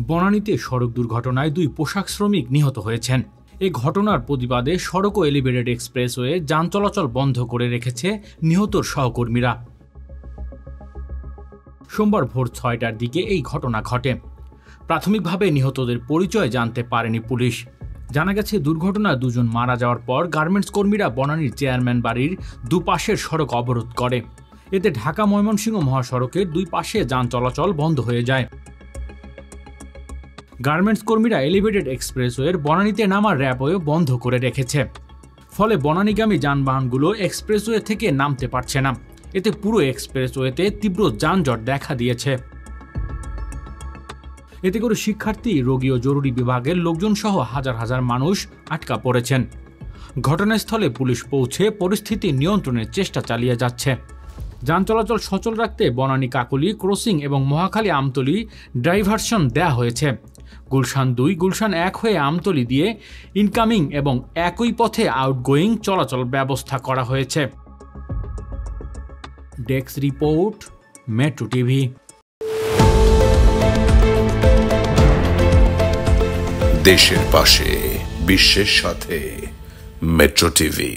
বনানীতে সড়ক দুর্ঘটনায় 2 পোশাক শ্রমিক নিহত হয়েছেন। এই ঘটনার প্রতিবাদে সড়ক ও এলিভেটেড এক্সপ্রেসওয়ে যান চলাচল বন্ধ করে রেখেছে নিহতর সহকর্মীরা। সোমবার ভোর 6টার দিকে এই ঘটনা ঘটে। প্রাথমিকভাবে নিহতদের পরিচয় জানতে পারেনি পুলিশ। জানা গেছে, দুর্ঘটনায় 2 জন মারা যাওয়ার পর গার্মেন্টস কর্মীরা বনানীর চেয়ারম্যান বাড়ির দুপাশের সড়ক অবরোধ করে। এতে ঢাকা ময়মনসিংহ মহাসড়কের 2 পাশে যান চলাচল বন্ধ হয়ে যায়। গার্মেন্টস কর্মীরা এলিভেটেড এক্সপ্রেসওয়ের বনানীতে নামার র্যাপওয়ে বন্ধ করে রেখেছে। ফলে বনানীগামী যানবাহনগুলো এক্সপ্রেসওয়ে থেকে নামতে পারছে না। এতে পুরো এক্সপ্রেসওয়েতে তীব্র যানজট দেখা দিয়েছে। এতে করে শিক্ষার্থী, রোগী ও জরুরি বিভাগের লোকজন সহ হাজার হাজার মানুষ আটকা পড়েছেন। ঘটনাস্থলে পুলিশ পৌঁছে পরিস্থিতি নিয়ন্ত্রণের চেষ্টা চালিয়ে যাচ্ছে। যান চলাচল সচল রাখতে বনানী কাকলী ক্রসিং এবং মহাখালী আমতলী ডাইভারশন দেয়া হয়েছে। গুলশান 2, গুলশান 1 হয়ে আমতলী দিয়ে ইনকামিং এবং একই পথে আউটগোয়িং চলাচল ব্যবস্থা করা হয়েছে। Desk report, metro TV. দেশের পাশে, বিশ্বের সাথে, মেট্রো টিভি।